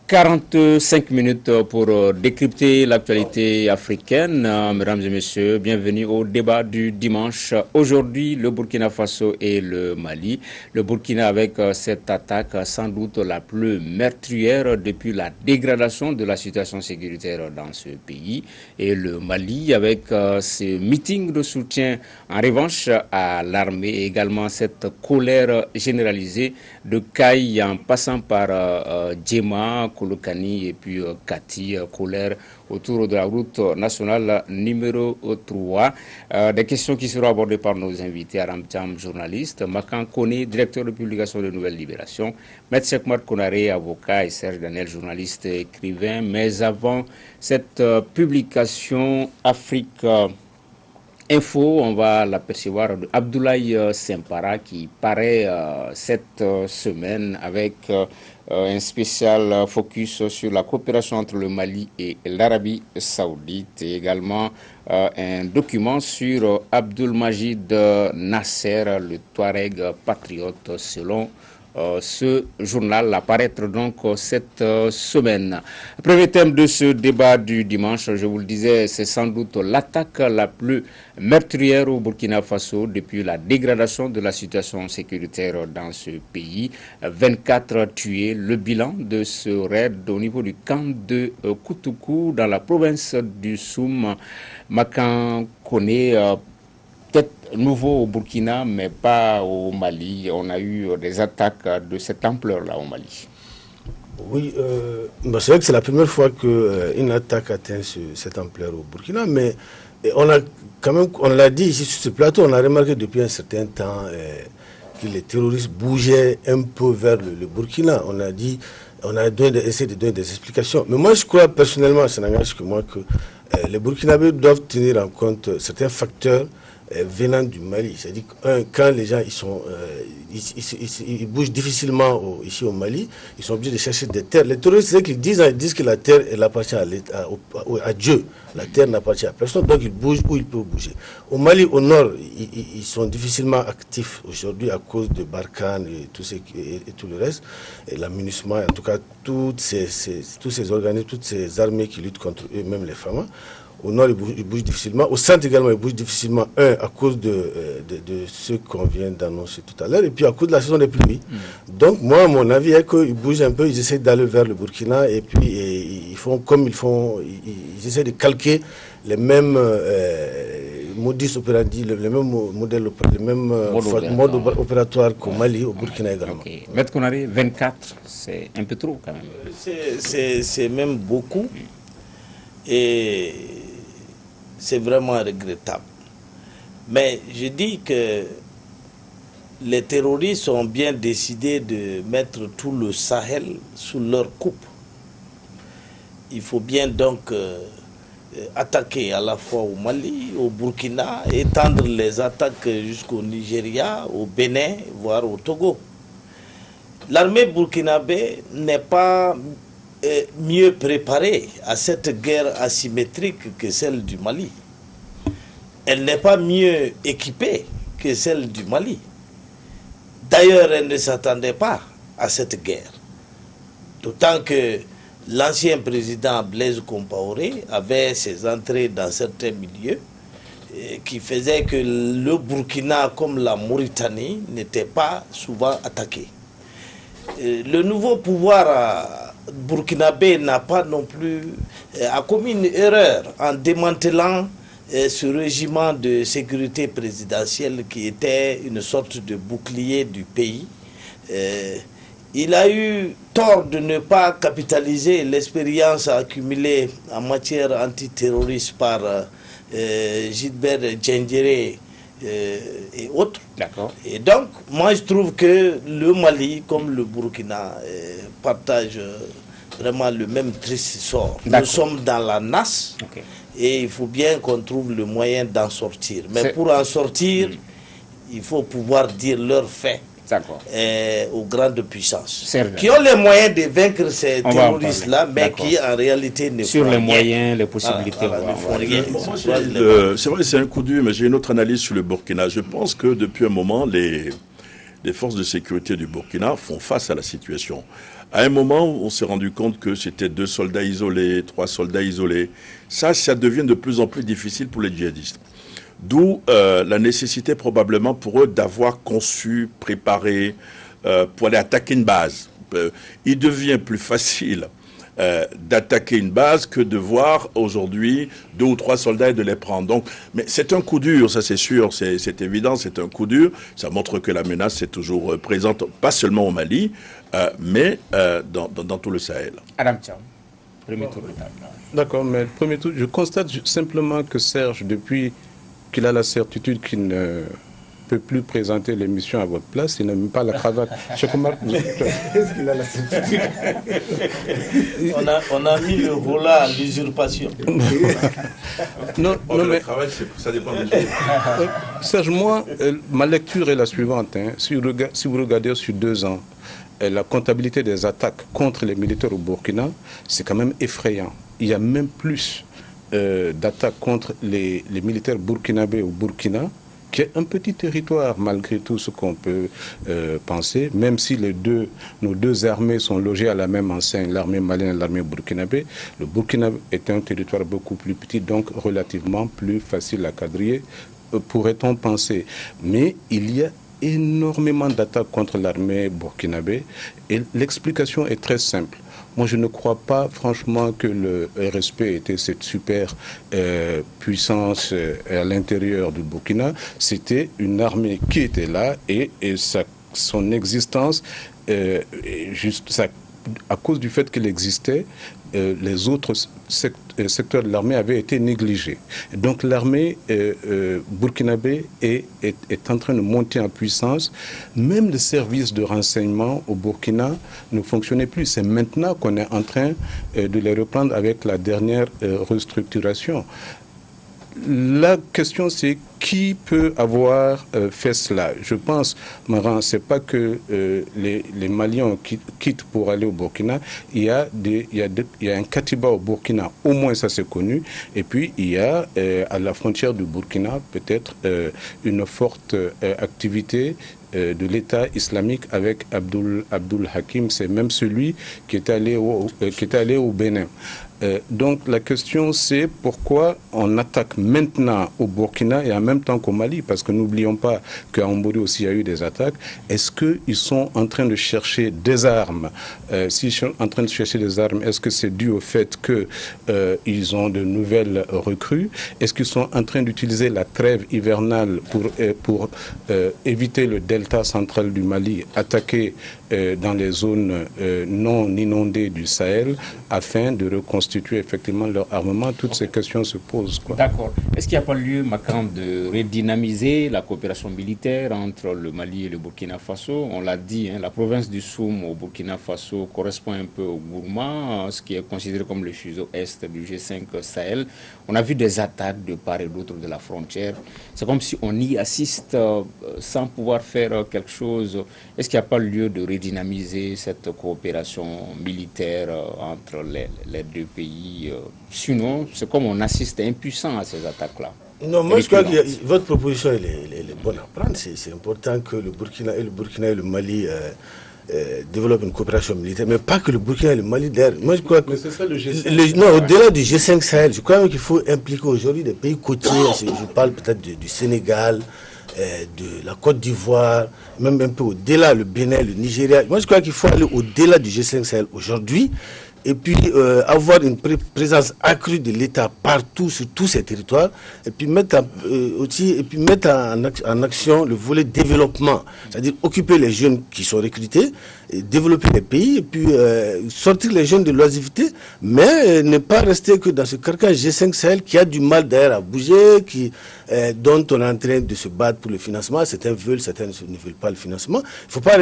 45 minutes pour décrypter l'actualité africaine. Mesdames et messieurs, bienvenue au débat du dimanche. Aujourd'hui, le Burkina Faso et le Mali. Le Burkina avec cette attaque sans doute la plus meurtrière depuis la dégradation de la situation sécuritaire dans ce pays. Et le Mali avec ce meeting de soutien en revanche à l'armée et également cette colère généralisée de Kaï en passant par Djema, Kolokani et puis Kati, colère autour de la route nationale numéro 3. Des questions qui seront abordées par nos invités, Aram Thiam, journaliste, Makan Kone, directeur de publication de Nouvelles Libérations, Maître Sekmat Konaré, avocat, et Serge Daniel, journaliste et écrivain. Mais avant cette publication Afrique Info, on va l'apercevoir de Abdoulaye Sempara qui paraît cette semaine avec un spécial focus sur la coopération entre le Mali et l'Arabie Saoudite et également un document sur Abdul Majid Nasser, le Touareg patriote selon ce journal apparaître donc cette semaine. Premier thème de ce débat du dimanche, je vous le disais, c'est sans doute l'attaque la plus meurtrière au Burkina Faso depuis la dégradation de la situation sécuritaire dans ce pays. 24 tués, le bilan de ce raid au niveau du camp de Koutoukou dans la province du Soum. Makan Kone, peut-être nouveau au Burkina, mais pas au Mali. On a eu des attaques de cette ampleur-là au Mali. Oui, c'est vrai que c'est la première fois qu'une attaque atteint cette ampleur au Burkina, mais on a quand même, on l'a dit ici sur ce plateau, on a remarqué depuis un certain temps que les terroristes bougeaient un peu vers le Burkina. On a dit, on a essayé de donner des explications. Mais moi, je crois personnellement, ça n'engage que moi, que les Burkinabés doivent tenir en compte certains facteurs venant du Mali. C'est-à-dire que quand les gens ils bougent difficilement ici au Mali, ils sont obligés de chercher des terres. Les terroristes, c'est qu'ils disent que la terre elle appartient à Dieu. La terre n'appartient à personne, donc ils bougent où ils peuvent bouger. Au Mali, au nord, ils sont difficilement actifs aujourd'hui à cause de Barkhane et tout le reste, et l'amunissement, en tout cas tous ces organismes, toutes ces armées qui luttent contre eux-mêmes les femmes. Au nord, ils bougent difficilement. Au centre également, ils bougent difficilement. À cause de ce qu'on vient d'annoncer tout à l'heure. Et puis, à cause de la saison des pluies. Donc, moi, mon avis est qu'ils bougent un peu. Ils essaient d'aller vers le Burkina. Et puis, ils font comme ils font. Ils essaient de calquer les mêmes modus operandi, le même modèle, le même mode opératoire qu'au Mali, au Burkina également. Okay. Maître Konaré, 24, c'est un peu trop quand même. C'est même beaucoup. Et c'est vraiment regrettable. Mais je dis que les terroristes ont bien décidé de mettre tout le Sahel sous leur coupe. Il faut bien donc attaquer à la fois au Mali, au Burkina, étendre les attaques jusqu'au Nigeria, au Bénin, voire au Togo. L'armée burkinabé n'est pas mieux préparée à cette guerre asymétrique que celle du Mali. Elle n'est pas mieux équipée que celle du Mali. D'ailleurs, elle ne s'attendait pas à cette guerre. D'autant que l'ancien président Blaise Compaoré avait ses entrées dans certains milieux qui faisaient que le Burkina, comme la Mauritanie, n'était pas souvent attaqué. Le nouveau pouvoir burkinabé n'a pas non plus a commis une erreur en démantelant ce régiment de sécurité présidentielle qui était une sorte de bouclier du pays. Il a eu tort de ne pas capitaliser l'expérience accumulée en matière antiterroriste par Gilbert Diendéré et autres. Et donc, moi je trouve que le Mali, comme le Burkina, partagent vraiment le même triste sort. Nous sommes dans la nasse et il faut bien qu'on trouve le moyen d'en sortir. Mais pour en sortir, il faut pouvoir dire leurs faits aux grandes puissances qui ont les moyens de vaincre ces terroristes-là, mais qui en réalité ne sur font les rien. moyens, les possibilités. C'est vrai, c'est un coup dur, mais j'ai une autre analyse sur le Burkina. Je pense que depuis un moment, les forces de sécurité du Burkina font face à la situation. À un moment, on s'est rendu compte que c'était 2 soldats isolés, 3 soldats isolés. Ça devient de plus en plus difficile pour les djihadistes. D'où la nécessité probablement pour eux d'avoir conçu, préparé, pour aller attaquer une base. Il devient plus facile d'attaquer une base que de voir aujourd'hui 2 ou 3 soldats et de les prendre. Donc, mais c'est un coup dur, ça c'est sûr, c'est évident, c'est un coup dur. Ça montre que la menace est toujours présente, pas seulement au Mali, mais dans tout le Sahel. Adam Thiam, premier tour de table. D'accord, mais le premier tour, je constate simplement que Serge, depuis qu'il a la certitude qu'il ne peut plus présenter l'émission à votre place, il n'a même pas la cravate. Est-ce qu'il a la certitude? On a mis le volat à l'usurpation. Non, mais la cravate, ça dépend des jours. Serge, moi, ma lecture est la suivante. Hein. Si vous regardez sur 2 ans, la comptabilité des attaques contre les militaires au Burkina, c'est quand même effrayant. Il y a même plus d'attaques contre les militaires burkinabés au Burkina, qui est un petit territoire malgré tout ce qu'on peut penser, même si nos deux armées sont logées à la même enseigne, l'armée malienne et l'armée burkinabé. Le Burkina est un territoire beaucoup plus petit, donc relativement plus facile à quadriller, pourrait-on penser. Mais il y a énormément d'attaques contre l'armée burkinabé et l'explication est très simple. Moi, je ne crois pas, franchement, que le RSP était cette super puissance à l'intérieur du Burkina. C'était une armée qui était là et son existence, à cause du fait qu'elle existait, les autres secteurs de l'armée avaient été négligés. Donc l'armée burkinabé est en train de monter en puissance. Même le service de renseignement au Burkina ne fonctionnait plus. C'est maintenant qu'on est en train de les reprendre avec la dernière restructuration. La question, c'est qui peut avoir fait cela? Je pense, Maran, c'est pas que les Maliens quittent pour aller au Burkina. Il y a un Katiba au Burkina, au moins ça c'est connu. Et puis il y a à la frontière du Burkina peut-être une forte activité de l'État islamique avec Abdul Hakim. C'est même celui qui est allé au Bénin. Donc la question c'est pourquoi on attaque maintenant au Burkina et en même temps qu'au Mali, parce que n'oublions pas qu'à Ambori aussi il y a eu des attaques. Est-ce qu'ils sont en train de chercher des armes? S'ils sont en train de chercher des armes, est-ce que c'est dû au fait qu'ils ont de nouvelles recrues? Est-ce qu'ils sont en train d'utiliser la trêve hivernale pour éviter le delta central du Mali, attaquer dans les zones non inondées du Sahel afin de reconstituer effectivement leur armement? Toutes ces questions se posent. D'accord. Est-ce qu'il n'y a pas lieu, Makam, de redynamiser la coopération militaire entre le Mali et le Burkina Faso? On l'a dit, la province du Soum au Burkina Faso correspond un peu au Gourma, ce qui est considéré comme le fuseau est du G5 Sahel. On a vu des attaques de part et d'autre de la frontière. C'est comme si on y assiste sans pouvoir faire quelque chose. Est-ce qu'il n'y a pas lieu de redynamiser cette coopération militaire entre les deux pays? Sinon, c'est comme on assiste impuissant à ces attaques-là. Non, moi je crois que votre proposition elle est bonne à prendre. C'est important que le Burkina et le Mali développent une coopération militaire, mais pas que le Burkina et le Mali d'ailleurs. Moi je crois que c'est ça le G5. Non, au-delà du G5 Sahel, je crois qu'il faut impliquer aujourd'hui des pays côtiers. Je parle peut-être du Sénégal, de la Côte d'Ivoire, même un peu au-delà, le Bénin, le Nigeria. Moi je crois qu'il faut aller au-delà du G5 Sahel aujourd'hui. Et puis avoir une présence accrue de l'État partout sur tous ces territoires, et puis mettre en action le volet développement, c'est-à-dire occuper les jeunes qui sont recrutés, et développer les pays, et puis sortir les jeunes de l'oisiveté, mais ne pas rester que dans ce carcan G5 Sahel qui a du mal d'ailleurs à bouger, dont on est en train de se battre pour le financement. Certains veulent, certains ne veulent pas le financement. Il ne faut pas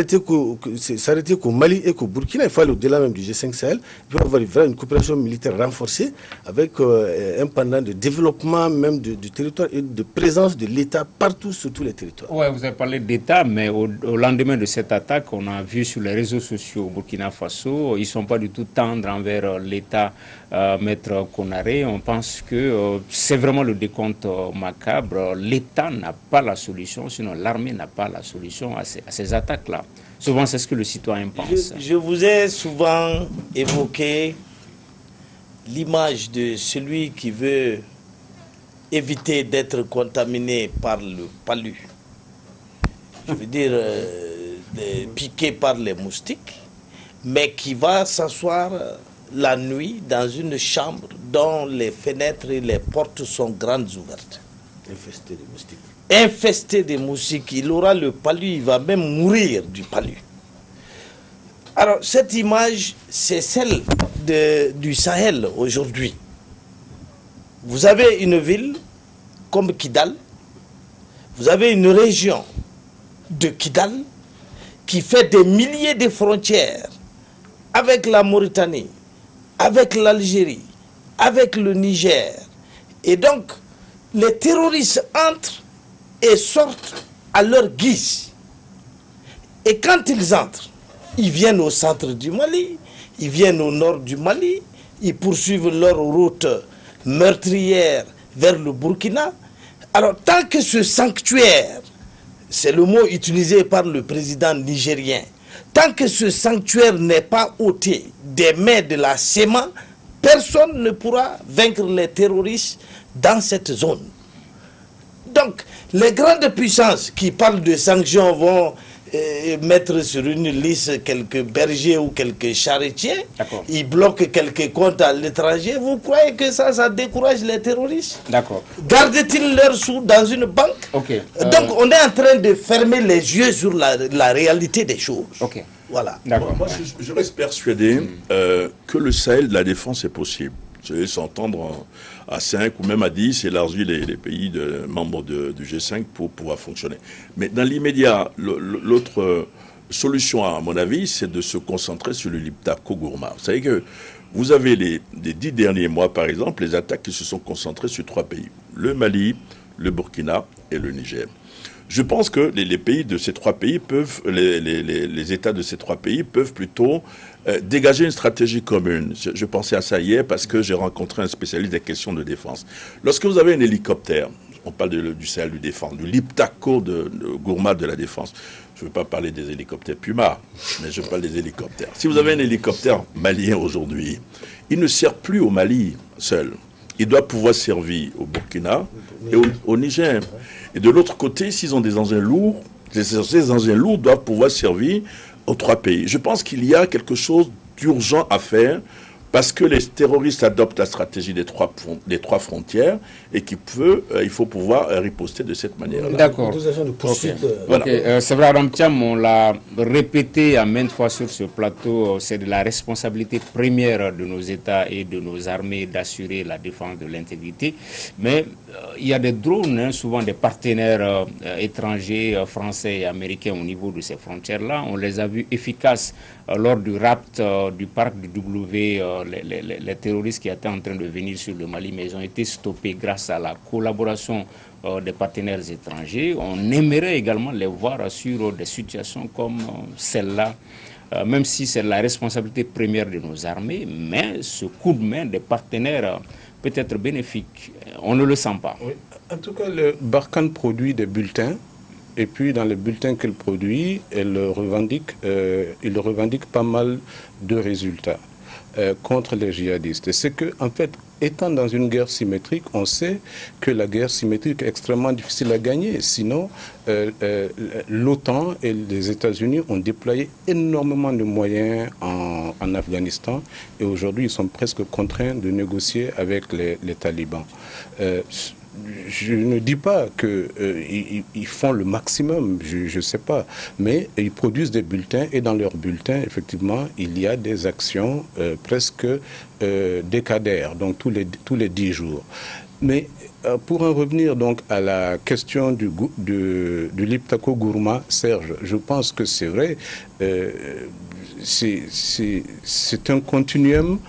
s'arrêter qu'au Mali et qu'au Burkina, il faut aller au-delà même du G5 Sahel peut y avoir une coopération militaire renforcée avec un pendant de développement même du territoire et de présence de l'État partout sur tous les territoires. Oui, vous avez parlé d'État, mais au lendemain de cette attaque, on a vu sur les réseaux sociaux au Burkina Faso, ils ne sont pas du tout tendres envers l'État, Maître Konaré. On pense que c'est vraiment le décompte macabre. L'État n'a pas la solution, sinon l'armée n'a pas la solution à ces attaques-là. Souvent, c'est ce que le citoyen pense. Je vous ai souvent évoqué l'image de celui qui veut éviter d'être contaminé par le palu. Je veux dire, piqué par les moustiques, mais qui va s'asseoir la nuit dans une chambre dont les fenêtres et les portes sont grandes ouvertes. Infesté de moustiques. Infesté de moustiques, il aura le palu, il va même mourir du palu. Alors, cette image, c'est celle du Sahel aujourd'hui. Vous avez une ville comme Kidal, vous avez une région de Kidal qui fait des milliers de frontières avec la Mauritanie, avec l'Algérie, avec le Niger. Et donc, les terroristes entrent et sortent à leur guise. Et quand ils entrent, ils viennent au centre du Mali, ils viennent au nord du Mali, ils poursuivent leur route meurtrière vers le Burkina. Alors, tant que ce sanctuaire, c'est le mot utilisé par le président nigérien, tant que ce sanctuaire n'est pas ôté des mains de la SEMA, personne ne pourra vaincre les terroristes dans cette zone. Donc, les grandes puissances qui parlent de sanctions vont mettre sur une liste quelques bergers ou quelques charretiers, ils bloquent quelques comptes à l'étranger. Vous croyez que ça décourage les terroristes? D'accord. Gardent-ils leurs sous dans une banque? Donc, on est en train de fermer les yeux sur la réalité des choses. Voilà. Moi, je reste persuadé que le Sahel de la défense est possible. S'entendre à 5 ou même à 10, élargir les pays membres du G5 pour pouvoir fonctionner. Mais dans l'immédiat, l'autre solution, à mon avis, c'est de se concentrer sur le Liptako-Gourma. Vous savez que vous avez les 10 derniers mois, par exemple, les attaques qui se sont concentrées sur 3 pays. Le Mali, le Burkina et le Niger. Je pense que les pays de ces 3 pays peuvent, les États de ces 3 pays peuvent plutôt dégager une stratégie commune. Je pensais à ça hier parce que j'ai rencontré un spécialiste des questions de défense. Lorsque vous avez un hélicoptère, on parle du Sahel du défense, du Liptako de Gourma de la défense. Je ne veux pas parler des hélicoptères Puma, mais je parle des hélicoptères. Si vous avez un hélicoptère malien aujourd'hui, il ne sert plus au Mali seul. Il doit pouvoir servir au Burkina et au Niger. Et de l'autre côté, s'ils ont des engins lourds, ces engins lourds doivent pouvoir servir aux 3 pays. Je pense qu'il y a quelque chose d'urgent à faire parce que les terroristes adoptent la stratégie des 3 frontières et il faut pouvoir riposter de cette manière-là. D'accord. Voilà. C'est vrai, Adam Thiam, on l'a répété à maintes fois sur ce plateau, c'est de la responsabilité première de nos États et de nos armées d'assurer la défense de l'intégrité. Mais il y a des drones, souvent des partenaires étrangers, français et américains au niveau de ces frontières-là. On les a vus efficaces lors du rapt du parc du W, les terroristes qui étaient en train de venir sur le Mali, mais ils ont été stoppés grâce à la collaboration des partenaires étrangers. On aimerait également les voir sur des situations comme celle-là, même si c'est la responsabilité première de nos armées, mais ce coup de main des partenaires peut être bénéfique. On ne le sent pas. Oui. En tout cas, le Barkhane produit des bulletins. Et puis, dans les bulletins qu'elle produit, il revendique pas mal de résultats contre les djihadistes. C'est que, en fait, étant dans une guerre symétrique, on sait que la guerre symétrique est extrêmement difficile à gagner. Sinon, l'OTAN et les États-Unis ont déployé énormément de moyens en Afghanistan. Et aujourd'hui, ils sont presque contraints de négocier avec les talibans. Je ne dis pas qu'ils font le maximum, je ne sais pas, mais ils produisent des bulletins et dans leurs bulletins, effectivement, il y a des actions presque décadaires, donc tous les 10 jours. Mais pour en revenir donc à la question du Liptako Gourma, Serge, je pense que c'est vrai. c'est un continuum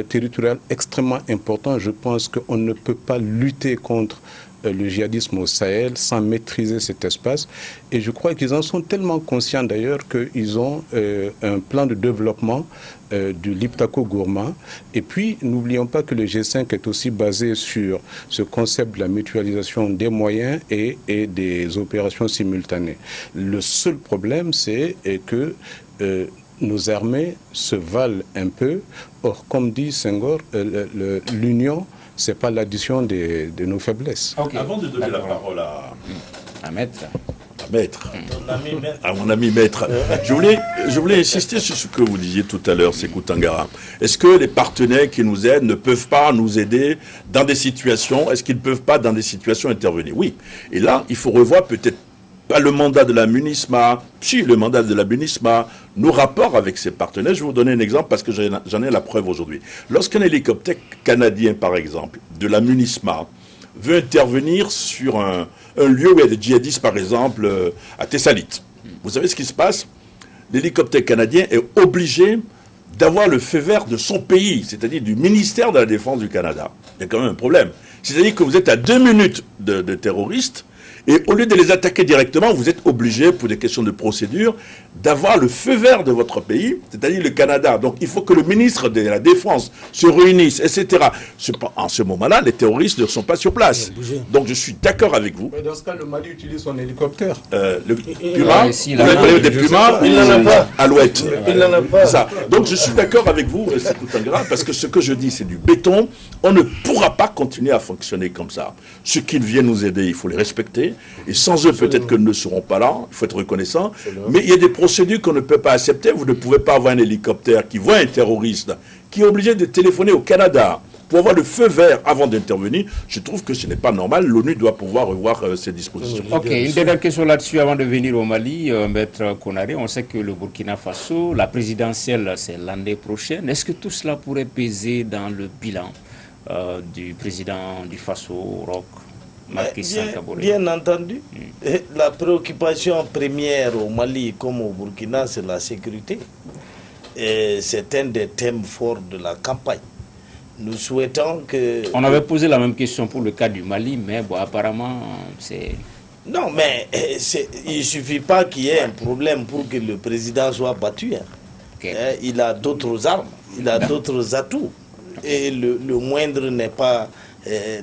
territorial extrêmement important. Je pense qu'on ne peut pas lutter contre le djihadisme au Sahel sans maîtriser cet espace. Et je crois qu'ils en sont tellement conscients d'ailleurs qu'ils ont un plan de développement du Liptako Gourma. Et puis, n'oublions pas que le G5 est aussi basé sur ce concept de la mutualisation des moyens et des opérations simultanées. Le seul problème, c'est que nos armées se valent un peu. Or, comme dit Senghor, l'union, ce n'est pas l'addition de nos faiblesses. Okay. Avant de donner la parole à Maître. À mon ami Maître, je voulais insister sur ce que vous disiez tout à l'heure, Sékou Tangara. Est-ce que les partenaires qui nous aident ne peuvent pas nous aider dans des situations, est-ce qu'ils ne peuvent pas dans des situations intervenir? Oui. Et là, il faut revoir peut-être pas le mandat de la MINUSMA, si le mandat de la MINUSMA, nos rapports avec ses partenaires. Je vais vous donner un exemple parce que j'en ai la preuve aujourd'hui. Lorsqu'un hélicoptère canadien, par exemple, de la MINUSMA, veut intervenir sur un lieu où il y a des djihadistes, par exemple, à Tessalit, vous savez ce qui se passe? L'hélicoptère canadien est obligé d'avoir le feu vert de son pays, c'est-à-dire du ministère de la Défense du Canada. Il y a quand même un problème. C'est-à-dire que vous êtes à 2 minutes de terroristes, et au lieu de les attaquer directement, vous êtes obligé, pour des questions de procédure, d'avoir le feu vert de votre pays, c'est-à-dire le Canada. Donc il faut que le ministre de la Défense se réunisse, etc. En ce moment-là, les terroristes ne sont pas sur place. Donc je suis d'accord avec vous. Mais dans ce cas, le Mali utilise son hélicoptère. Le Puma, vous avez parlé des Pumas, il n'en a pas. Alouette. Il n'en a pas. Ça. Donc je suis d'accord avec vous, Sékou Tangara, parce que ce que je dis, c'est du béton. On ne pourra pas continuer à fonctionner comme ça. Ceux qui viennent nous aider, il faut les respecter. Et sans eux, peut-être que nous ne serons pas là. Il faut être reconnaissant. Mais il y a des procédures qu'on ne peut pas accepter. Vous ne pouvez pas avoir un hélicoptère qui voit un terroriste qui est obligé de téléphoner au Canada pour avoir le feu vert avant d'intervenir. Je trouve que ce n'est pas normal. L'ONU doit pouvoir revoir ces dispositions. Ok, une dernière question là-dessus avant de venir au Mali, Maître Konaré. On sait que le Burkina Faso, la présidentielle, c'est l'année prochaine. Est-ce que tout cela pourrait peser dans le bilan du président du Faso, Roch Marc Sangor? Bien entendu. La préoccupation première au Mali comme au Burkina, c'est la sécurité. Et c'est un des thèmes forts de la campagne. Nous souhaitons que... On avait posé la même question pour le cas du Mali, mais bon, apparemment, c'est... Non, mais il ne suffit pas qu'il y ait un problème pour que le président soit battu. Hein. Okay. Il a d'autres armes, il a d'autres atouts. Okay. Et le moindre n'est pas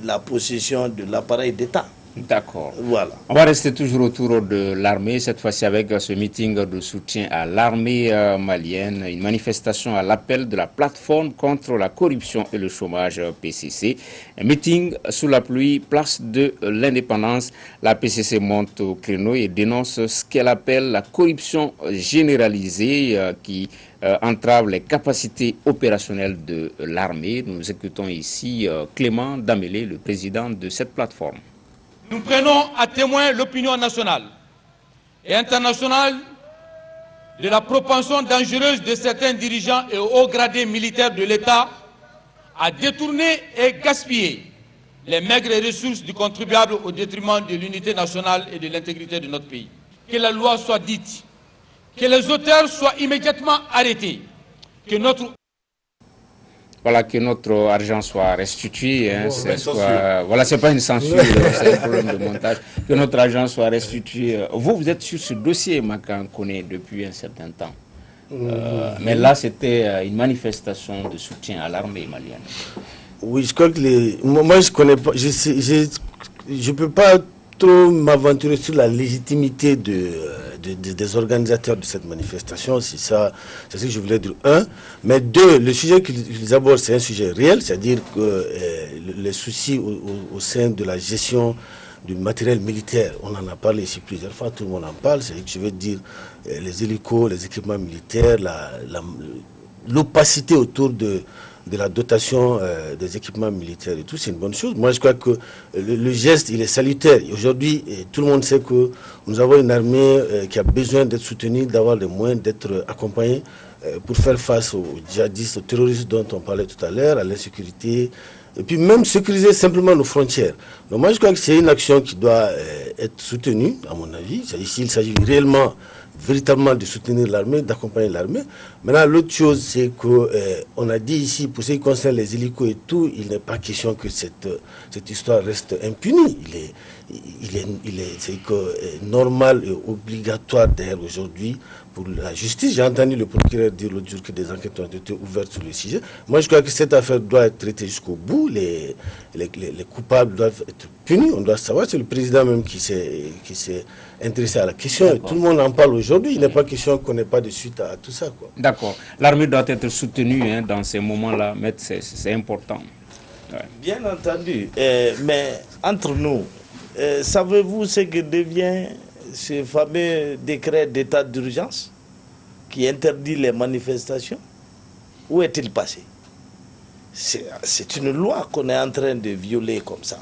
la possession de l'appareil d'État. D'accord. Voilà. On va rester toujours autour de l'armée, cette fois-ci avec ce meeting de soutien à l'armée malienne, une manifestation à l'appel de la plateforme contre la corruption et le chômage PCC. Un meeting sous la pluie, place de l'indépendance. La PCC monte au créneau et dénonce ce qu'elle appelle la corruption généralisée qui entrave les capacités opérationnelles de l'armée. Nous écoutons ici Clément Damélé, le président de cette plateforme. Nous prenons à témoin l'opinion nationale et internationale de la propension dangereuse de certains dirigeants et hauts gradés militaires de l'État à détourner et gaspiller les maigres ressources du contribuable au détriment de l'unité nationale et de l'intégrité de notre pays. Que la loi soit dite, que les auteurs soient immédiatement arrêtés, que notre argent soit restitué. Hein, c'est pas une censure, c'est un problème de montage. Que notre argent soit restitué. Vous êtes sur ce dossier, Makan Koné, depuis un certain temps. Mais là, c'était une manifestation de soutien à l'armée malienne. Oui, je crois que moi, je connais pas. Je peux pas trop m'aventurer sur la légitimité des organisateurs de cette manifestation. C'est ça, c'est ce que je voulais dire. Un, mais deux, le sujet qu'ils abordent, c'est un sujet réel, c'est-à-dire que les soucis au sein de la gestion du matériel militaire, on en a parlé ici plusieurs fois, tout le monde en parle, c'est-à-dire que je veux dire les hélicos, les équipements militaires, l'opacité autour de la dotation des équipements militaires et tout, c'est une bonne chose. Moi, je crois que le geste, il est salutaire. Aujourd'hui, tout le monde sait que nous avons une armée qui a besoin d'être soutenue, d'avoir les moyens d'être accompagnée pour faire face aux djihadistes, aux terroristes dont on parlait tout à l'heure, à l'insécurité, et puis même sécuriser simplement nos frontières. Donc moi, je crois que c'est une action qui doit être soutenue, à mon avis. S'il s'agit réellement véritablement de soutenir l'armée, d'accompagner l'armée. Maintenant, l'autre chose, c'est qu'on a dit ici, pour ce qui concerne les hélicos et tout, il n'est pas question que cette histoire reste impunie. C'est normal et obligatoire d'ailleurs aujourd'hui pour la justice. J'ai entendu le procureur dire l'autre jour que des enquêtes ont été ouvertes sur le sujet. Moi, je crois que cette affaire doit être traitée jusqu'au bout. Les coupables doivent être punis. On doit savoir, c'est le président même qui s'est intéressé à la question. Et tout le monde en parle aujourd'hui. Il n'est pas question qu'on n'ait pas de suite à tout ça, quoi. D'accord. L'armée doit être soutenue dans ces moments-là, mais c'est important. Ouais. Bien entendu. Mais entre nous, savez-vous ce que devient ce fameux décret d'état d'urgence qui interdit les manifestations? Où est-il passé? C'est une loi qu'on est en train de violer comme ça.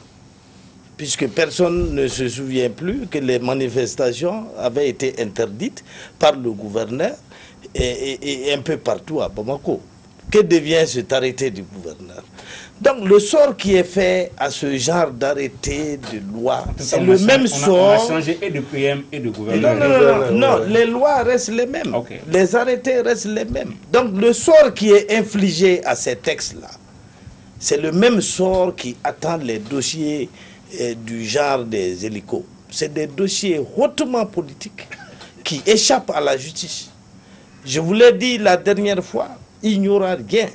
Puisque personne ne se souvient plus que les manifestations avaient été interdites par le gouverneur et un peu partout à Bamako. Que devient cet arrêté du gouverneur? Donc le sort qui est fait à ce genre d'arrêté de loi, c'est le même sort. On a changé et de PM et de gouverneur. Non, les lois restent les mêmes. Okay. Les arrêtés restent les mêmes. Donc le sort qui est infligé à ces textes-là, c'est le même sort qui attend les dossiers du genre des hélicos. C'est des dossiers hautement politiques qui échappent à la justice. Je vous l'ai dit la dernière fois, il n'y aura rien.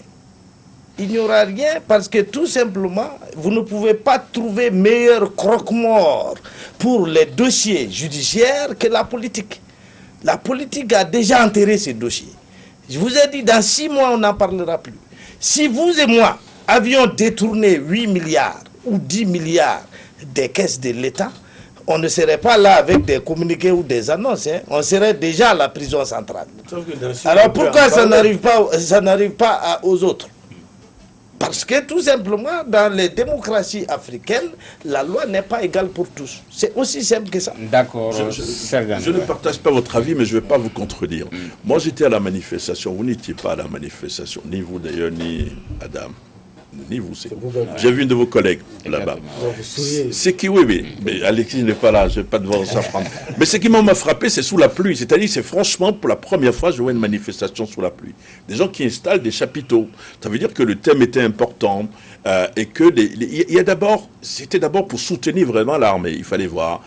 Il n'y aura rien parce que tout simplement, vous ne pouvez pas trouver meilleur croque-mort pour les dossiers judiciaires que la politique. La politique a déjà enterré ces dossiers. Je vous ai dit, dans 6 mois, on n'en parlera plus. Si vous et moi avions détourné 8 milliards ou 10 milliards des caisses de l'État, on ne serait pas là avec des communiqués ou des annonces. On serait déjà à la prison centrale. Alors pourquoi ça n'arrive pas aux autres? Parce que tout simplement, dans les démocraties africaines, la loi n'est pas égale pour tous. C'est aussi simple que ça. D'accord. Je ne partage pas votre avis, mais je ne vais pas vous contredire. Moi, j'étais à la manifestation. Vous n'étiez pas à la manifestation. Ni vous d'ailleurs, ni Adam. Ni vous. J'ai vu une de vos collègues là-bas. C'est qui, oui, mais Alexis n'est pas là, je ne vais pas devoir s'en prendre. Mais ce qui m'a frappé, c'est sous la pluie. C'est-à-dire, c'est franchement, pour la première fois, je vois une manifestation sous la pluie. Des gens qui installent des chapiteaux. Ça veut dire que le thème était important et que c'était d'abord pour soutenir vraiment l'armée. Il fallait voir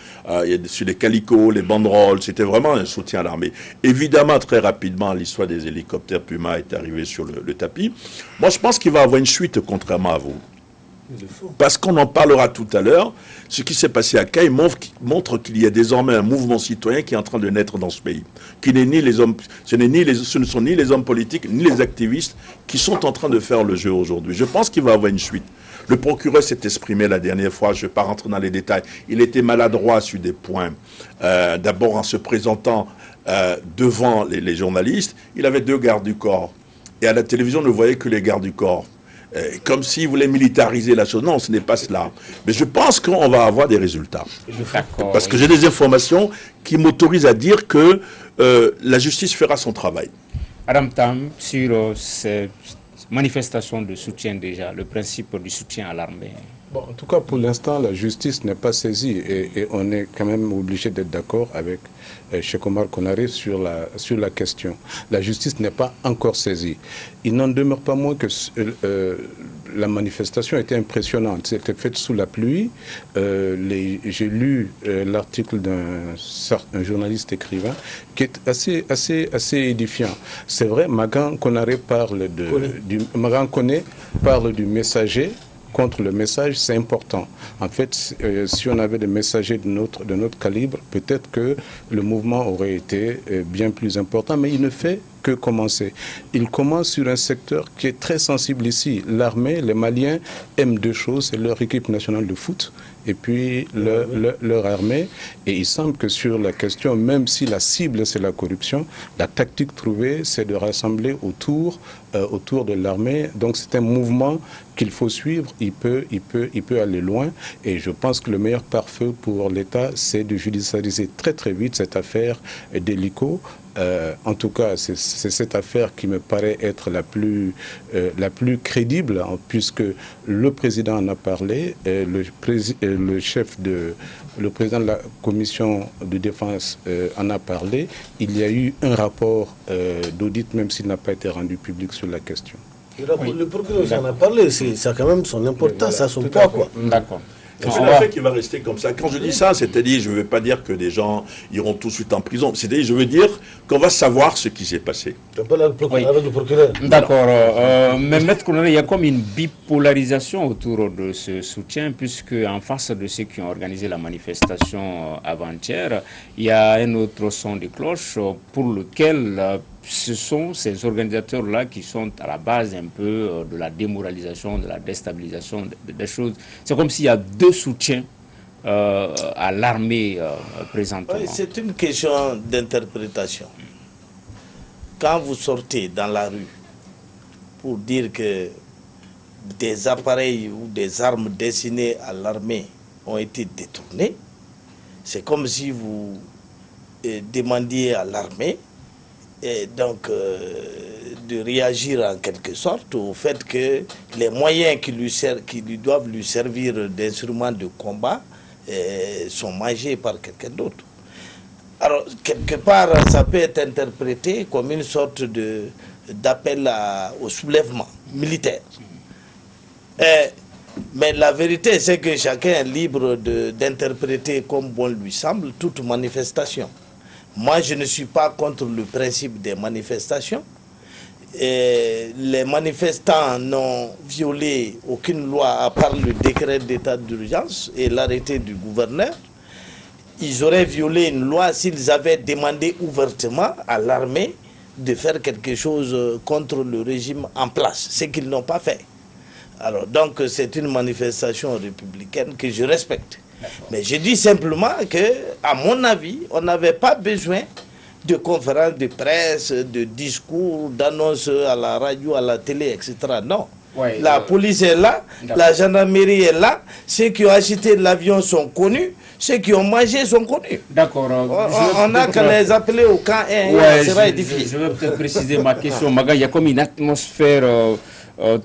sur les calicots, les banderoles, c'était vraiment un soutien à l'armée. Évidemment, très rapidement, l'histoire des hélicoptères Puma est arrivée sur le tapis. Moi, je pense qu'il va y avoir une suite contrairement à vous. Parce qu'on en parlera tout à l'heure, ce qui s'est passé à Caille montre qu'il y a désormais un mouvement citoyen qui est en train de naître dans ce pays. Ce ne sont ni les hommes politiques, ni les activistes qui sont en train de faire le jeu aujourd'hui. Je pense qu'il va y avoir une suite. Le procureur s'est exprimé la dernière fois, je ne vais pas rentrer dans les détails. Il était maladroit sur des points. D'abord en se présentant devant les journalistes, il avait 2 gardes du corps. Et à la télévision, on ne voyait que les gardes du corps. Comme s'il voulait militariser la chose. Non, ce n'est pas cela. Mais je pense qu'on va avoir des résultats. Parce que j'ai des informations qui m'autorisent à dire que la justice fera son travail. Adam Tam, sur ces manifestations de soutien déjà, le principe du soutien à l'armée. Bon, en tout cas, pour l'instant, la justice n'est pas saisie et on est quand même obligé d'être d'accord avec Cheikh Omar Konaré sur la question. La justice n'est pas encore saisie. Il n'en demeure pas moins que la manifestation était impressionnante. C'était faite sous la pluie. J'ai lu l'article d'un journaliste écrivain qui est assez édifiant. C'est vrai, Magan Konaré parle du messager. Contre le message, c'est important. En fait, si on avait des messagers de notre calibre, peut-être que le mouvement aurait été bien plus important, mais il ne fait que commencer. Il commence sur un secteur qui est très sensible ici. L'armée, les Maliens aiment 2 choses, c'est leur équipe nationale de foot et puis leur armée. Et il semble que sur la question, même si la cible c'est la corruption, la tactique trouvée c'est de rassembler autour de l'armée. Donc c'est un mouvement qu'il faut suivre, il peut aller loin. Et je pense que le meilleur pare-feu pour l'État, c'est de judiciariser très très vite cette affaire d'hélico En tout cas, c'est cette affaire qui me paraît être la plus crédible, hein, puisque le président en a parlé, le président de la commission de défense en a parlé. Il y a eu un rapport d'audit, même s'il n'a pas été rendu public sur la question. Le procureur en a parlé, ça a quand même son importance, ça a son poids, quoi. D'accord. C'est l'affaire qui va rester comme ça. Quand je dis ça, c'est-à-dire, je ne veux pas dire que des gens iront tout de suite en prison. C'est-à-dire, je veux dire qu'on va savoir ce qui s'est passé. Tu parles avec le procureur. D'accord. Mais Maître Colonel, il y a comme une bipolarisation autour de ce soutien, puisque en face de ceux qui ont organisé la manifestation avant-hier, il y a un autre son de cloche pour lequel ce sont ces organisateurs-là qui sont à la base un peu de la démoralisation, de la déstabilisation des choses. C'est comme s'il y a deux soutiens à l'armée présentement. Oui, c'est une question d'interprétation. Quand vous sortez dans la rue pour dire que des appareils ou des armes destinées à l'armée ont été détournés, c'est comme si vous demandiez à l'armée et donc de réagir en quelque sorte au fait que les moyens qui lui doivent lui servir d'instrument de combat sont mangés par quelqu'un d'autre. Alors, quelque part, ça peut être interprété comme une sorte d'appel au soulèvement militaire. Mais la vérité, c'est que chacun est libre d'interpréter comme bon lui semble toute manifestation. Moi, je ne suis pas contre le principe des manifestations. Les manifestants n'ont violé aucune loi à part le décret d'état d'urgence et l'arrêté du gouverneur. Ils auraient violé une loi s'ils avaient demandé ouvertement à l'armée de faire quelque chose contre le régime en place, ce qu'ils n'ont pas fait. Alors, donc, c'est une manifestation républicaine que je respecte. Mais je dis simplement que, à mon avis, on n'avait pas besoin de conférences de presse, de discours, d'annonces à la radio, à la télé, etc. Non. Ouais, la police est là, la gendarmerie est là, ceux qui ont acheté l'avion sont connus, ceux qui ont mangé sont connus. D'accord. On n'a qu'à les appeler au camp 1, ça va édifier. Je vais peut-être préciser ma question. Maga, il y a comme une atmosphère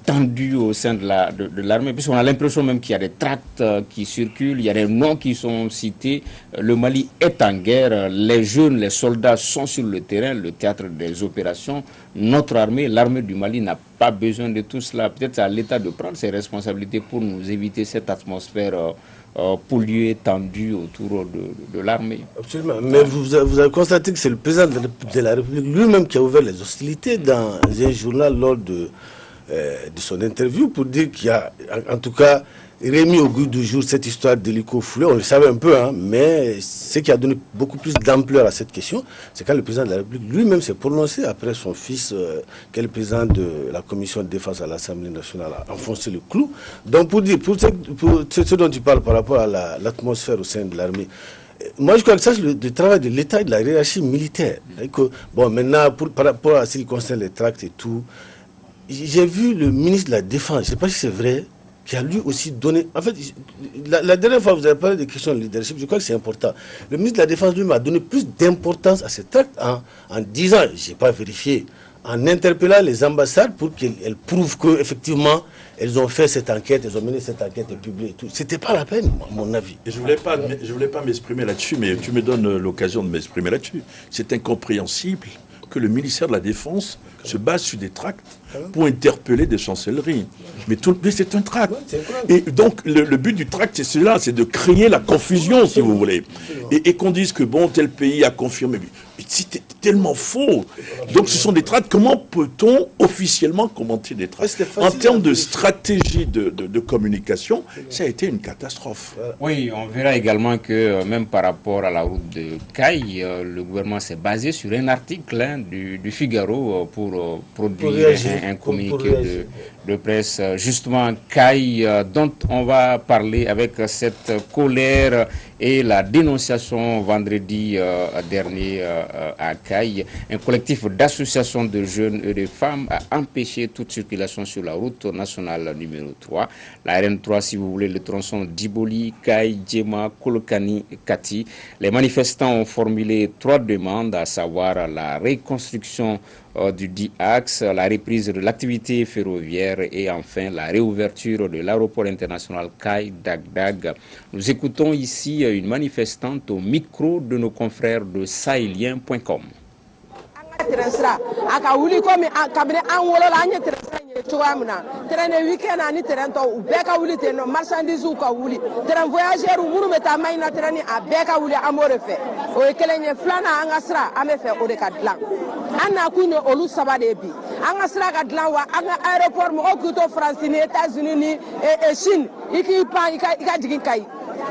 tendue au sein de l'armée, puisqu'on a l'impression même qu'il y a des tracts qui circulent, il y a des noms qui sont cités. Le Mali est en guerre, les jeunes, les soldats sont sur le terrain, le théâtre des opérations. Notre armée, l'armée du Mali n'a pas besoin de tout cela. Peut-être c'est à l'État de prendre ses responsabilités pour nous éviter cette atmosphère polluée, tendue autour de l'armée. Absolument. Mais vous avez constaté que c'est le président de la République lui-même qui a ouvert les hostilités dans un journal lors de son interview pour dire qu'il y a, en tout cas, remis au goût du jour cette histoire d'hélico foulé. On le savait un peu, hein, mais ce qui a donné beaucoup plus d'ampleur à cette question, c'est quand le président de la République lui-même s'est prononcé après son fils, qui est le président de la commission de défense à l'Assemblée nationale, a enfoncé le clou. Donc pour ce dont tu parles par rapport à l'atmosphère au sein de l'armée, moi, je crois que ça, c'est le travail de l'État et de la hiérarchie militaire. Bon, maintenant, par rapport à ce qui concerne les tracts et tout, j'ai vu le ministre de la Défense, je ne sais pas si c'est vrai, qui a lui aussi donné... En fait, la dernière fois, vous avez parlé des questions de leadership, je crois que c'est important. Le ministre de la Défense, lui, m'a donné plus d'importance à ces tracts en disant, je n'ai pas vérifié, en interpellant les ambassades pour qu'elles prouvent qu'effectivement, elles ont fait cette enquête, elles ont mené cette enquête et publié tout. C'était pas la peine, à mon avis. Et je voulais pas m'exprimer là-dessus, mais tu me donnes l'occasion de m'exprimer là-dessus. C'est incompréhensible que le ministère de la Défense se base sur des tracts pour interpeller des chancelleries. Mais c'est un tract. Et donc, le but du tract, c'est cela, c'est de créer la confusion, si vous voulez. Et qu'on dise que, bon, tel pays a confirmé. Mais c'est tellement faux. Donc, ce sont des tracts. Comment peut-on officiellement commenter des tracts? En termes de stratégie de communication, ça a été une catastrophe. Oui, on verra également que, même par rapport à la route de Caille, le gouvernement s'est basé sur un article du Figaro pour produire un communiqué de presse. Justement, CAI, dont on va parler avec cette colère et la dénonciation vendredi dernier à CAI. Un collectif d'associations de jeunes et de femmes a empêché toute circulation sur la route nationale numéro 3. La RN3, si vous voulez, le tronçon d'Iboli, CAI, Djema, Kolokani, Kati. Les manifestants ont formulé 3 demandes, à savoir la reconstruction du dit axe, la reprise de l'activité ferroviaire et enfin la réouverture de l'aéroport international CAI Dagdag. Nous écoutons ici une manifestante au micro de nos confrères de sahélien.com.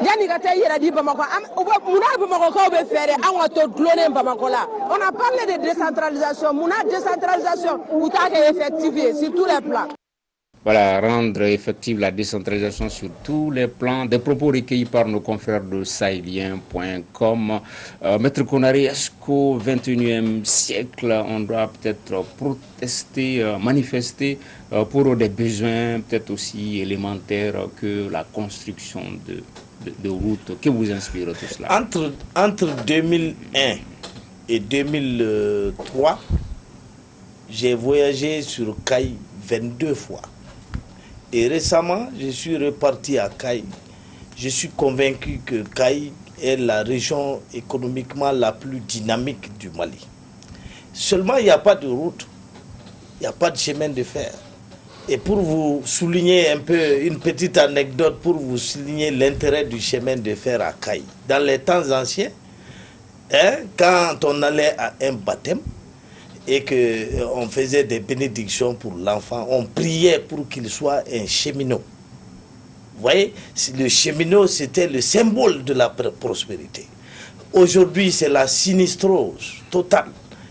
Yani ka taa yɛrɛ di Bamako muna Bamako bɛ fɛɛrɛ an ka to dulonnen Bamako la. On a parlé de décentralisation, muna décentralisation ou t'a kɛ effective sur tous les plans. Voilà, rendre effective la décentralisation sur tous les plans. Des propos recueillis par nos confrères de sahélien.com. Maître Konaré, est-ce qu'au XXIe siècle, on doit peut-être protester, manifester pour des besoins peut-être aussi élémentaires que la construction de routes? Que vous inspire tout cela? Entre 2001 et 2003, j'ai voyagé sur CAI 22 fois. Et récemment, je suis reparti à CAI. Je suis convaincu que CAI est la région économiquement la plus dynamique du Mali. Seulement, il n'y a pas de route, il n'y a pas de chemin de fer. Et pour vous souligner un peu, une petite anecdote pour vous souligner l'intérêt du chemin de fer à CAI. Dans les temps anciens, quand on allait à un baptême, et qu'on faisait des bénédictions pour l'enfant, on priait pour qu'il soit un cheminot. Vous voyez, le cheminot, c'était le symbole de la prospérité. Aujourd'hui, c'est la sinistrose totale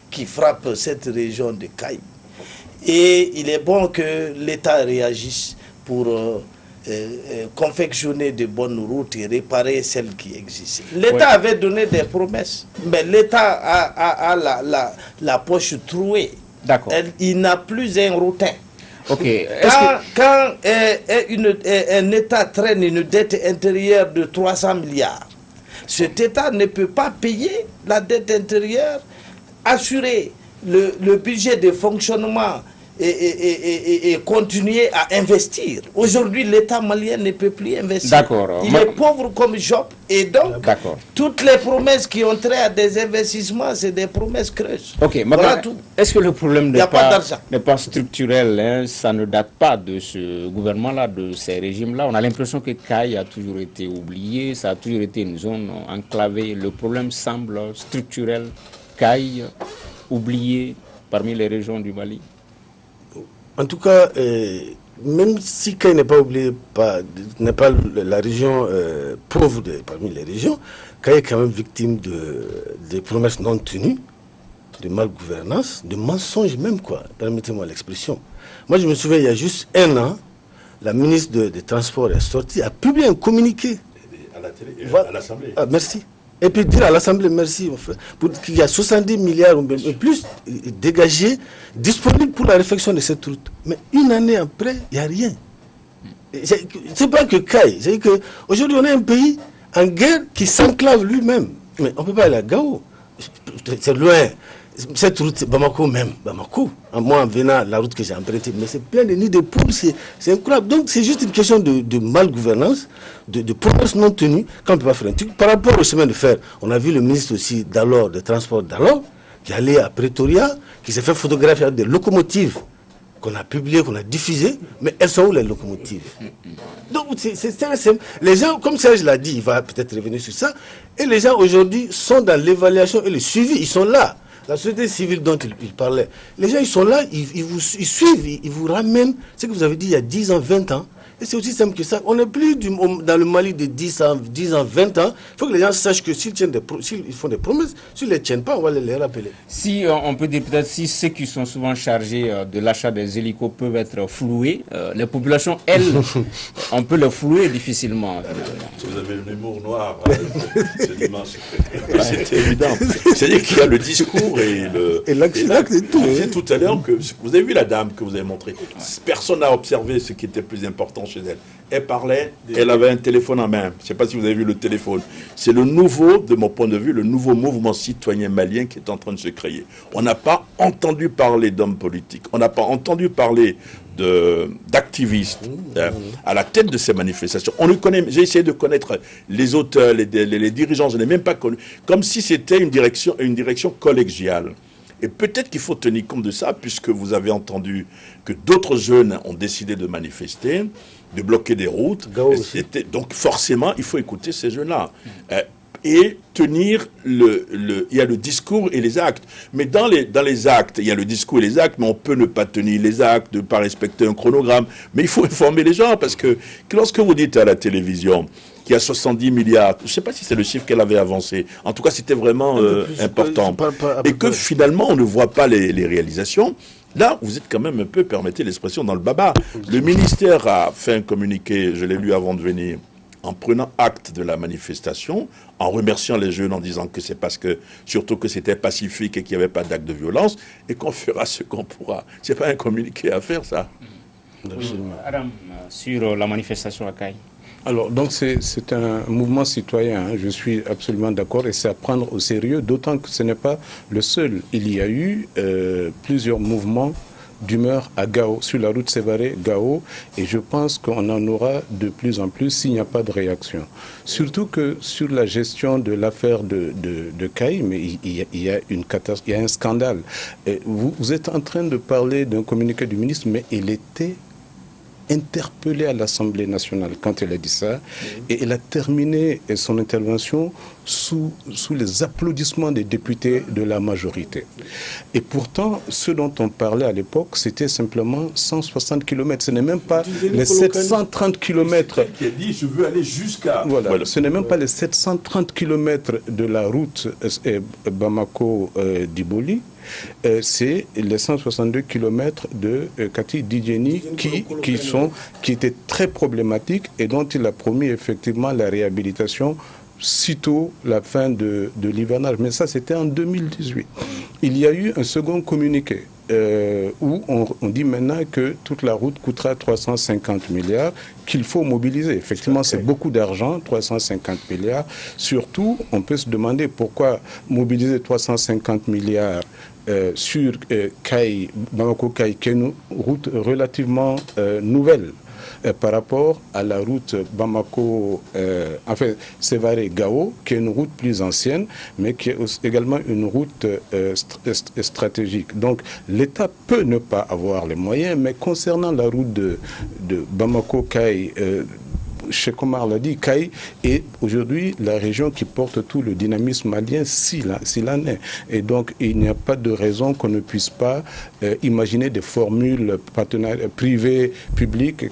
qui frappe cette région de CAI. Et il est bon que l'État réagisse pour confectionner de bonnes routes et réparer celles qui existent. L'État avait donné des promesses, mais l'État a la poche trouée. D'accord. Il n'a plus un routin. Okay. Quand un État traîne une dette intérieure de 300 milliards, cet État ne peut pas payer la dette intérieure, assurer le budget de fonctionnement et continuer à investir. Aujourd'hui, l'État malien ne peut plus investir. D'accord. Il est pauvre comme Job. Et donc, toutes les promesses qui ont trait à des investissements, c'est des promesses creuses. Ok, voilà. Est-ce que le problème n'est pas structurel, hein? Ça ne date pas de ce gouvernement-là, de ces régimes-là. On a l'impression que CAI a toujours été oublié, ça a toujours été une zone enclavée. Le problème semble structurel. CAI oublié parmi les régions du Mali. En tout cas, même si CAI n'est pas oublié, n'est pas la région pauvre parmi les régions, CAI est quand même victime de promesses non tenues, de malgouvernance, de mensonges même, quoi. Permettez-moi l'expression. Moi, je me souviens, il y a juste un an, la ministre des Transports est sortie, a publié un communiqué. À la télé, à l'Assemblée. Ah, merci. Et puis dire à l'Assemblée, merci, pour qu'il y a 70 milliards ou plus dégagés, disponibles pour la réfection de cette route. Mais une année après, il n'y a rien. C'est pas que CAI. C'est qu'aujourd'hui, on est un pays en guerre qui s'enclave lui-même. Mais on ne peut pas aller à Gao. C'est loin. Cette route, c'est Bamako même. Bamako. Moi, en venant, la route que j'ai empruntée, mais c'est plein de nids de poules. C'est incroyable. Donc, c'est juste une question de malgouvernance, de promesses non tenues, qu'on ne peut pas faire un truc. Par rapport au chemin de fer, on a vu le ministre aussi d'alors, des Transports d'alors, qui allait à Pretoria, qui s'est fait photographier avec des locomotives qu'on a publiées, qu'on a diffusées, mais elles sont où les locomotives? Donc, c'est très simple. Les gens, comme Serge l'a dit, il va peut-être revenir sur ça, et les gens aujourd'hui sont dans l'évaluation et le suivi, ils sont là. La société civile dont il parlait, les gens ils sont là, ils vous suivent, ils vous ramènent ce que vous avez dit il y a 10 ans, 20 ans, Et c'est aussi simple que ça. On n'est plus dans le Mali de 10 ans, 20 ans. Il faut que les gens sachent que s'ils font des promesses, s'ils ne les tiennent pas, on va les rappeler. Si on peut dire peut-être si ceux qui sont souvent chargés de l'achat des hélicos peuvent être floués, les populations, elles, on peut les flouer difficilement. Vous avez un humour noir, c'est immense. C'est évident. C'est-à-dire qu'il y a le discours et l'acte et tout. Je disais tout à l'heure que vous avez vu la dame que vous avez montrée. Personne n'a observé ce qui était plus important chez elle. Elle parlait, elle avait un téléphone en main. Je ne sais pas si vous avez vu le téléphone. C'est le nouveau, de mon point de vue, le nouveau mouvement citoyen malien qui est en train de se créer. On n'a pas entendu parler d'hommes politiques. On n'a pas entendu parler d'activistes à la tête de ces manifestations. J'ai essayé de connaître les auteurs, les dirigeants, je n'ai même pas connu. Comme si c'était une direction collégiale. Et peut-être qu'il faut tenir compte de ça, puisque vous avez entendu que d'autres jeunes ont décidé de manifester, de bloquer des routes. Donc forcément, il faut écouter ces jeunes-là. Et tenir il y a le discours et les actes. Mais dans les actes, il y a le discours et les actes, mais on peut ne pas tenir les actes, ne pas respecter un chronogramme. Mais il faut informer les gens, parce que lorsque vous dites à la télévision qu'il y a 70 milliards, je ne sais pas si c'est le chiffre qu'elle avait avancé, en tout cas c'était vraiment important, et que finalement on ne voit pas les réalisations, là vous êtes quand même un peu, permettez l'expression, dans le baba. Le ministère a fait un communiqué, je l'ai lu avant de venir, en prenant acte de la manifestation, en remerciant les jeunes, en disant que c'est parce que, surtout que c'était pacifique et qu'il n'y avait pas d'acte de violence, et qu'on fera ce qu'on pourra. Ce n'est pas un communiqué à faire, ça. Adam, sur la manifestation à Caille. Alors, donc c'est un mouvement citoyen, hein, je suis absolument d'accord, et c'est à prendre au sérieux, d'autant que ce n'est pas le seul. Il y a eu plusieurs mouvements d'humeur à Gao, sur la route Sévaré-Gao, et je pense qu'on en aura de plus en plus s'il n'y a pas de réaction. Surtout que sur la gestion de l'affaire de Caille, mais il y a un scandale. Et vous êtes en train de parler d'un communiqué du ministre, mais il était interpellée à l'Assemblée nationale quand elle a dit ça, et elle a terminé son intervention sous les applaudissements des députés de la majorité. Et pourtant, ce dont on parlait à l'époque, c'était simplement 160 km. Ce n'est même pas les 730 km. Qui a dit, je veux aller jusqu'à... Voilà. Ce n'est même pas les 730 km de la route Bamako-Diboli. C'est les 162 km de Kati Didjeni qui étaient très problématiques et dont il a promis effectivement la réhabilitation sitôt la fin de l'hivernage. Mais ça, c'était en 2018. Il y a eu un second communiqué où on dit maintenant que toute la route coûtera 350 milliards, qu'il faut mobiliser. Effectivement, c'est beaucoup d'argent, 350 milliards. Surtout, on peut se demander pourquoi mobiliser 350 milliards sur Bamako-Caille, qui est une route relativement nouvelle par rapport à la route Sévaré-Gao, qui est une route plus ancienne, mais qui est également une route stratégique. Donc, l'État peut ne pas avoir les moyens, mais concernant la route de Bamako-Caille, Cheikh Omar l'a dit, Caille est aujourd'hui la région qui porte tout le dynamisme malien s'il en est. Et donc, il n'y a pas de raison qu'on ne puisse pas imaginer des formules privées, publiques,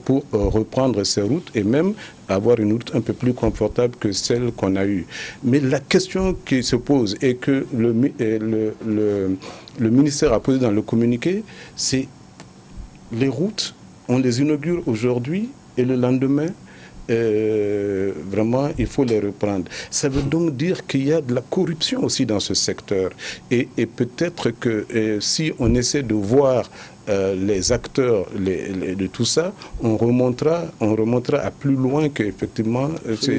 pour reprendre ces routes et même avoir une route un peu plus confortable que celle qu'on a eue. Mais la question qui se pose et que le ministère a posée dans le communiqué, c'est les routes, on les inaugure aujourd'hui, et le lendemain, vraiment, il faut les reprendre. Ça veut donc dire qu'il y a de la corruption aussi dans ce secteur. Et peut-être que si on essaie de voir les acteurs de tout ça, on remontera à plus loin qu'effectivement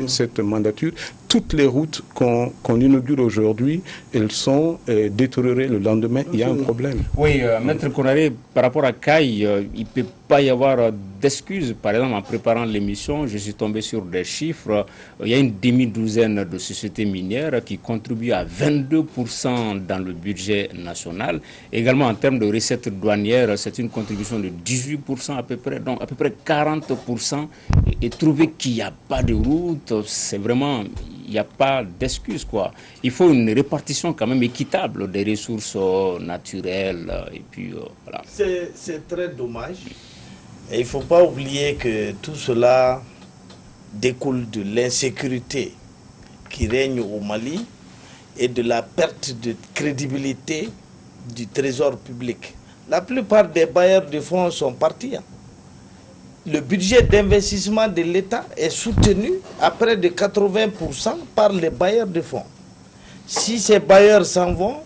cette mandature. Toutes les routes qu'on inaugure aujourd'hui, elles sont détériorées le lendemain. Il y a un problème. Oui, Maître Konaré, par rapport à Caille, il ne peut pas y avoir d'excuses. Par exemple, en préparant l'émission, je suis tombé sur des chiffres. Il y a une demi-douzaine de sociétés minières qui contribuent à 22% dans le budget national. Également, en termes de recettes douanières, c'est une contribution de 18% à peu près, donc à peu près 40%. Et trouver qu'il n'y a pas de route, c'est vraiment... Il n'y a pas d'excuse, quoi. Il faut une répartition quand même équitable des ressources naturelles. Et puis, voilà. C'est très dommage. Et il ne faut pas oublier que tout cela découle de l'insécurité qui règne au Mali et de la perte de crédibilité du trésor public. La plupart des bailleurs de fonds sont partis. Le budget d'investissement de l'État est soutenu à près de 80% par les bailleurs de fonds. Si ces bailleurs s'en vont,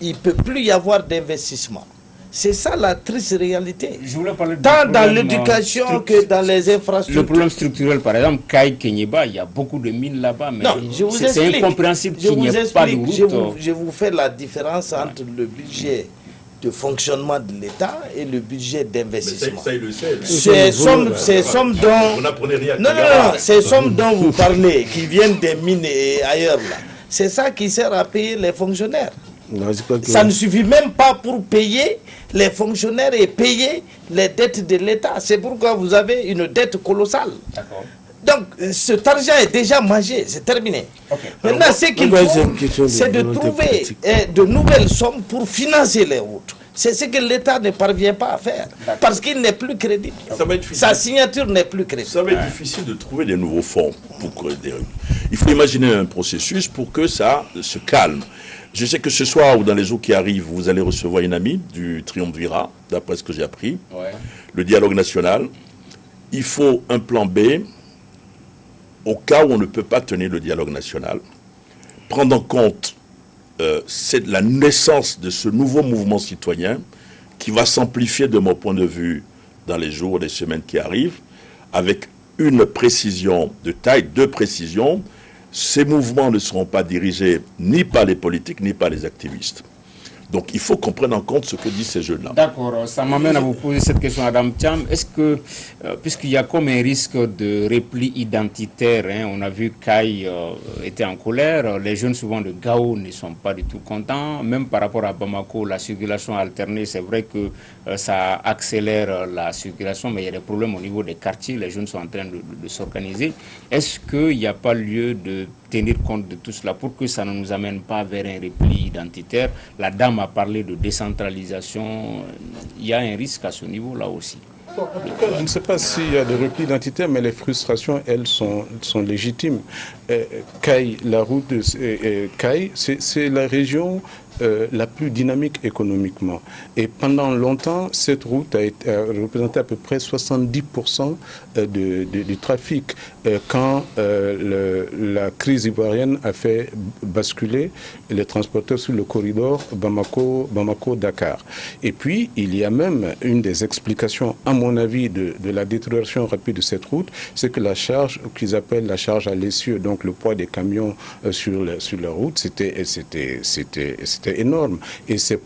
il ne peut plus y avoir d'investissement. C'est ça la triste réalité. Je voulais parler tant dans l'éducation que dans les infrastructures. Le problème structurel, par exemple, Kai Kenyeba, il y a beaucoup de mines là-bas, mais c'est incompréhensible qu'il n'y ait pas de route. Je vous fais la différence entre le budget de fonctionnement de l'État et le budget d'investissement. Ça, il le sait. Ces sommes dont... On n'apprenait rien. Non, ces sommes dont vous parlez, qui viennent des mines et ailleurs, là, c'est ça qui sert à payer les fonctionnaires. Non, ça ne suffit même pas pour payer les fonctionnaires et payer les dettes de l'État. C'est pourquoi vous avez une dette colossale. Donc, cet argent est déjà mangé, c'est terminé. Maintenant, ce qu'il faut, c'est de trouver de nouvelles sommes pour financer les routes. C'est ce que l'État ne parvient pas à faire, parce qu'il n'est plus crédible. Sa signature n'est plus crédible. Ça va être difficile de trouver des nouveaux fonds pour des rues. Il faut imaginer un processus pour que ça se calme. Je sais que ce soir ou dans les jours qui arrivent, vous allez recevoir une amie du Triumvirat, d'après ce que j'ai appris, le dialogue national. Il faut un plan B au cas où on ne peut pas tenir le dialogue national, prendre en compte la naissance de ce nouveau mouvement citoyen qui va s'amplifier de mon point de vue dans les jours, les semaines qui arrivent, avec une précision de taille, deux précisions. Ces mouvements ne seront pas dirigés ni par les politiques, ni par les activistes. Donc il faut qu'on prenne en compte ce que disent ces jeunes-là. D'accord, ça m'amène à vous poser cette question, Adam Thiam. Est-ce que, puisqu'il y a comme un risque de repli identitaire, on a vu Kai était en colère, les jeunes souvent de Gao ne sont pas du tout contents, même par rapport à Bamako, la circulation alternée, c'est vrai que ça accélère la circulation, mais il y a des problèmes au niveau des quartiers, les jeunes sont en train de s'organiser. Est-ce qu'il n'y a pas lieu de tenir compte de tout cela pour que ça ne nous amène pas vers un repli identitaire? La dame a parlé de décentralisation. Il y a un risque à ce niveau-là aussi. Bon, en tout cas, je ne sais pas s'il y a des replis identitaires, mais les frustrations, elles, sont légitimes. Kai, la route de Kai, c'est la région la plus dynamique économiquement. Et pendant longtemps, cette route a représenté à peu près 70% du trafic. Quand la crise ivoirienne a fait basculer les transporteurs sur le corridor Bamako-Dakar. Et puis, il y a même une des explications, à mon avis, de la détérioration rapide de cette route, c'est que la charge, qu'ils appellent la charge à l'essieu, donc le poids des camions sur la route, c'était énorme. Et c'est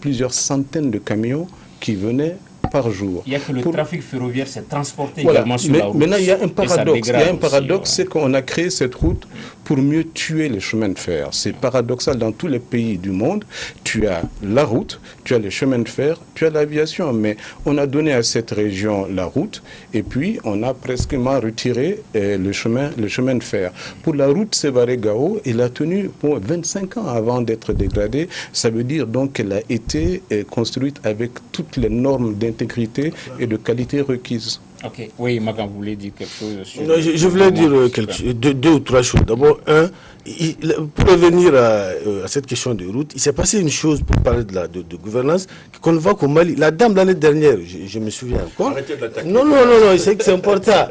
plusieurs centaines de camions qui venaient par jour. Il y a que le trafic ferroviaire s'est transporté également sur la route. Maintenant, il y a un paradoxe. C'est qu'on a créé cette route pour mieux tuer les chemins de fer. C'est paradoxal dans tous les pays du monde. Tu as la route, tu as les chemins de fer, tu as l'aviation. Mais on a donné à cette région la route et puis on a presquement retiré le chemin de fer. Pour la route Sévaré-Gao, elle a tenu pour 25 ans avant d'être dégradée. Ça veut dire donc qu'elle a été construite avec toutes les normes d'intégrité et de qualité requises. Ok. Oui, Magan, vous voulez dire quelque chose sur... Non, je voulais dire deux ou trois choses. D'abord, pour revenir à cette question de route, il s'est passé une chose pour parler de gouvernance qu'on voit qu'au Mali. La dame l'année dernière, je me souviens encore. Arrêtez de l'attaquer. Non, c'est important.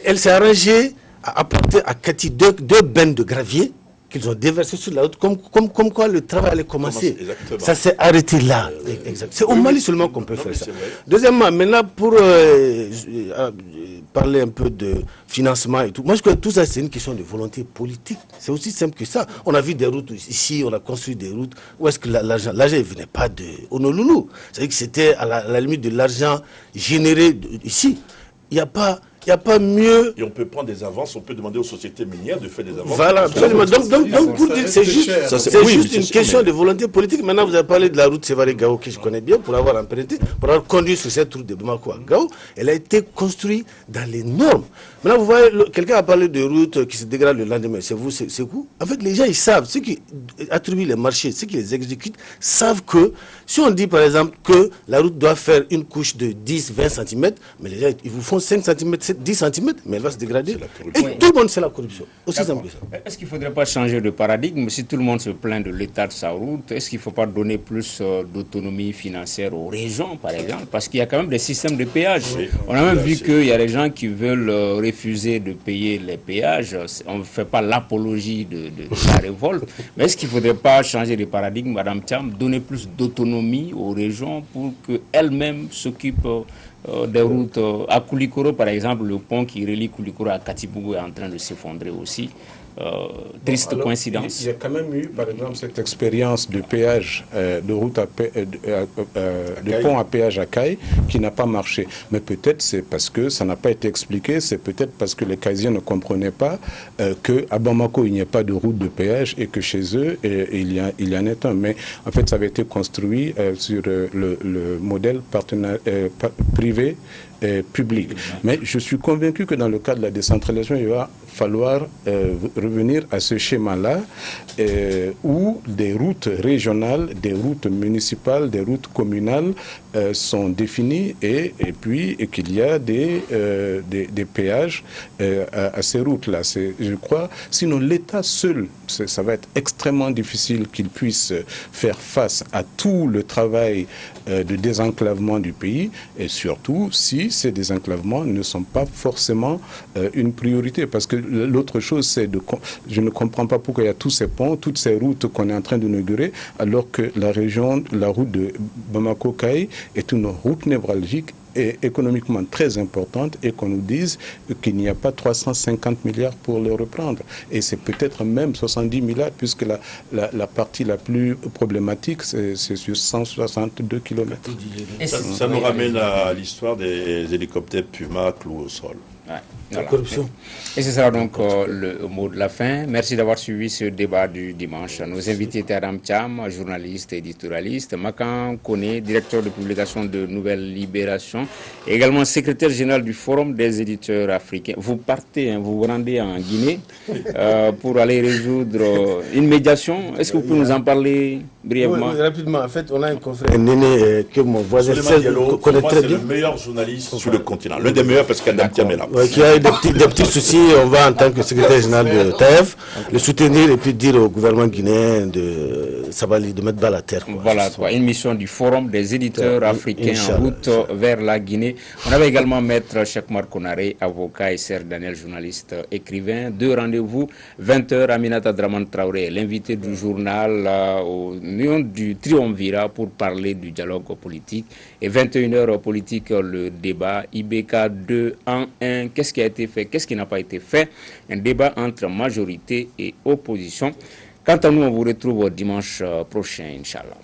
Elle s'est arrangée à apporter à Kati deux bennes de gravier qu'ils ont déversé sur la route, comme quoi le travail allait commencer. Ça s'est arrêté là. C'est au Mali seulement qu'on peut faire ça. Deuxièmement, maintenant, pour parler un peu de financement et tout, moi je crois que tout ça c'est une question de volonté politique. C'est aussi simple que ça. On a vu des routes ici, on a construit des routes. Où est-ce que l'argent ne venait pas de Honolulu? C'est-à-dire que c'était à la limite de l'argent généré ici. Il n'y a pas Il n'y a pas mieux. Et on peut prendre des avances, on peut demander aux sociétés minières de faire des avances. Voilà, absolument. Donc pour dire, c'est juste, une question de volonté politique. Maintenant, vous avez parlé de la route Sévaré-Gao, que je connais bien, pour avoir emprunté, pour avoir conduit sur cette route de Bamako à Gao. Elle a été construite dans les normes. Maintenant, vous voyez, quelqu'un a parlé de routes qui se dégradent le lendemain. C'est vous, c'est vous. En fait, les gens, ils savent, ceux qui attribuent les marchés, ceux qui les exécutent, savent que si on dit, par exemple, que la route doit faire une couche de 10-20 cm, mais les gens, ils vous font 5 cm, 10 cm, mais elle va se dégrader. Et tout le monde, c'est la corruption. Aussi simple que ça. Est-ce qu'il ne faudrait pas changer de paradigme? Si tout le monde se plaint de l'état de sa route, est-ce qu'il ne faut pas donner plus d'autonomie financière aux régions, par exemple? Parce qu'il y a quand même des systèmes de péage. Oui, on a même vu qu'il y a des gens qui veulent refuser de payer les péages. On ne fait pas l'apologie de la révolte. Mais est-ce qu'il ne faudrait pas changer de paradigme, Madame Thiam, donner plus d'autonomie aux régions pour qu'elles-mêmes s'occupent des routes? À Koulikoro, par exemple, le pont qui relie Koulikoro à Katibougou est en train de s'effondrer aussi. Triste coïncidence. Il y a quand même eu, par exemple, cette expérience de péage, de route de pont à péage à Caille, qui n'a pas marché. Mais peut-être c'est parce que ça n'a pas été expliqué, c'est peut-être parce que les Caïsiens ne comprenaient pas qu'à Bamako, il n'y a pas de route de péage et que chez eux, il y en a un. Mais en fait, ça avait été construit sur le modèle privé public. Mais je suis convaincu que dans le cadre de la décentralisation, il va falloir revenir à ce schéma-là où des routes régionales, des routes municipales, des routes communales sont définies et puis qu'il y a des péages à ces routes-là. Je crois, sinon l'État seul, ça va être extrêmement difficile qu'il puisse faire face à tout le travail de désenclavement du pays, et surtout si ces désenclavements ne sont pas forcément une priorité. Parce que l'autre chose, c'est je ne comprends pas pourquoi il y a tous ces ponts, toutes ces routes qu'on est en train d'inaugurer, alors que la route de Bamako-Caille est une route névralgique et économiquement très importante, et qu'on nous dise qu'il n'y a pas 350 milliards pour le reprendre. Et c'est peut-être même 70 milliards, puisque la partie la plus problématique, c'est sur 162 km. Ça nous ramène à l'histoire des hélicoptères Puma cloués au sol. Ouais, voilà. La corruption. Et ce sera donc le mot de la fin. Merci d'avoir suivi ce débat du dimanche. Nos invités étaient Adam Thiam, journaliste et éditorialiste, Makan Kone, directeur de publication de Nouvelle Libération, et également secrétaire général du Forum des éditeurs africains. Vous partez, vous vous rendez en Guinée pour aller résoudre une médiation. Est-ce que vous pouvez nous en parler brièvement? Oui, rapidement. En fait, on a un confrère, un aîné que mon voisin connaît très bien. C'est le meilleur journaliste sur le continent. L'un des meilleurs parce qu'Adam Thiam est là. Qui a eu des petits soucis, on va en tant que secrétaire général de TAEF le soutenir et puis dire au gouvernement guinéen de Sabali de mettre balle à terre. Voilà, une mission du Forum des éditeurs africains en route vers la Guinée. On avait également Maître Chekmar Konaré, avocat, et Serge Daniel, journaliste, écrivain. 2 rendez-vous, 20h, Aminata Draman Traoré, l'invité du journal au nom du Triumvirat pour parler du dialogue politique. Et 21h politique, le débat IBK 2 en 1. Qu'est-ce qui a été fait? Qu'est-ce qui n'a pas été fait? Un débat entre majorité et opposition. Quant à nous, on vous retrouve dimanche prochain, Inch'Allah.